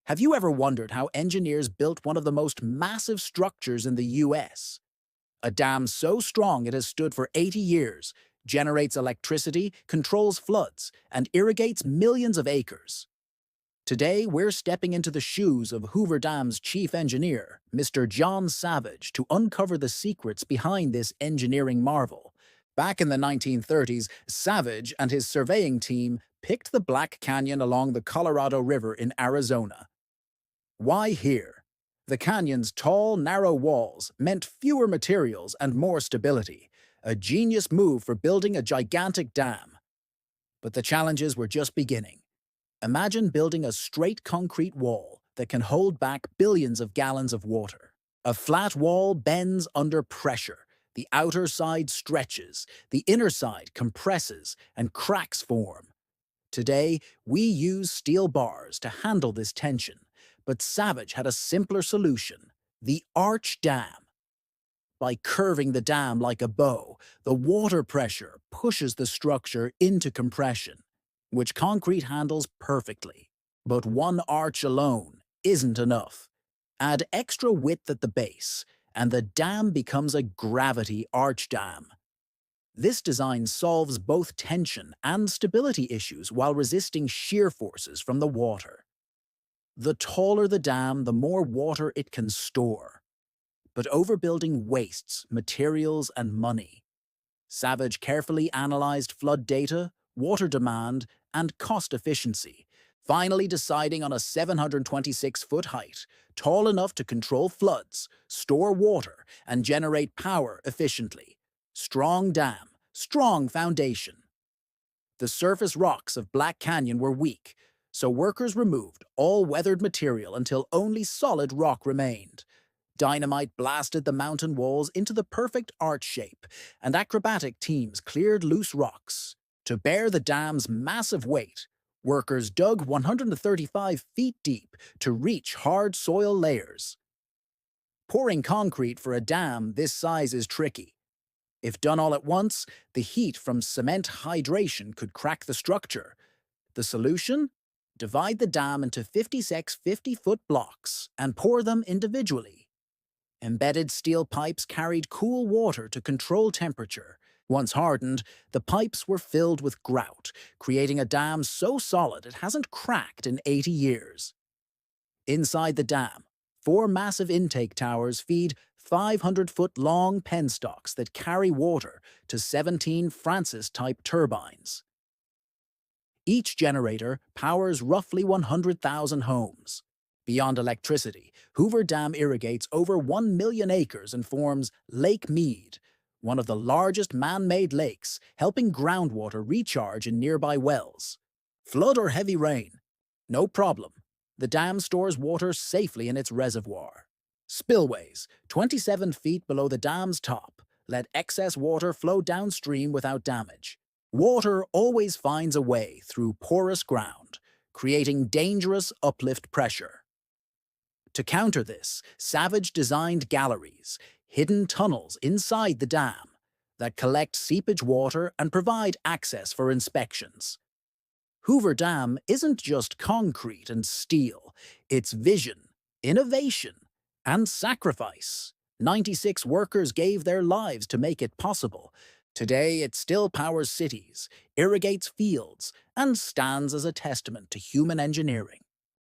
Have you ever wondered how engineers built one of the most massive structures in the US? A dam so strong it has stood for 80 years, generates electricity, controls floods, and irrigates millions of acres. Today, we're stepping into the shoes of Hoover Dam's chief engineer, Mr. John Savage, to uncover the secrets behind this engineering marvel. Back in the 1930s, Savage and his surveying team picked the Black Canyon along the Colorado River in Arizona. Why here? The canyon's tall, narrow walls meant fewer materials and more stability, a genius move for building a gigantic dam. But the challenges were just beginning. Imagine building a straight concrete wall that can hold back billions of gallons of water. A flat wall bends under pressure. The outer side stretches, the inner side compresses, and cracks form. Today, we use steel bars to handle this tension, but Savage had a simpler solution: the arch dam. By curving the dam like a bow, the water pressure pushes the structure into compression, which concrete handles perfectly. But one arch alone isn't enough. Add extra width at the base, and the dam becomes a gravity arch dam. This design solves both tension and stability issues while resisting shear forces from the water. The taller the dam, the more water it can store. But overbuilding wastes materials and money. Savage carefully analyzed flood data, water demand, and cost efficiency, finally deciding on a 726-foot height, tall enough to control floods, store water, and generate power efficiently. Strong dam, strong foundation. The surface rocks of Black Canyon were weak, so workers removed all weathered material until only solid rock remained. Dynamite blasted the mountain walls into the perfect arch shape, and acrobatic teams cleared loose rocks. To bear the dam's massive weight, workers dug 135 feet deep to reach hard soil layers. Pouring concrete for a dam this size is tricky. If done all at once, the heat from cement hydration could crack the structure. The solution? Divide the dam into 56 50-foot blocks and pour them individually. Embedded steel pipes carried cool water to control temperature. Once hardened, the pipes were filled with grout, creating a dam so solid it hasn't cracked in 80 years. Inside the dam, 4 massive intake towers feed 500-foot-long penstocks that carry water to 17 Francis-type turbines. Each generator powers roughly 100,000 homes. Beyond electricity, Hoover Dam irrigates over 1 million acres and forms Lake Mead, one of the largest man-made lakes, helping groundwater recharge in nearby wells. Flood or heavy rain? No problem. The dam stores water safely in its reservoir. Spillways, 27 feet below the dam's top, let excess water flow downstream without damage. Water always finds a way through porous ground, creating dangerous uplift pressure. To counter this, Savage designed galleries, hidden tunnels inside the dam, that collect seepage water and provide access for inspections. Hoover Dam isn't just concrete and steel, it's vision, innovation, and sacrifice. 96 workers gave their lives to make it possible. Today, it still powers cities, irrigates fields, and stands as a testament to human engineering.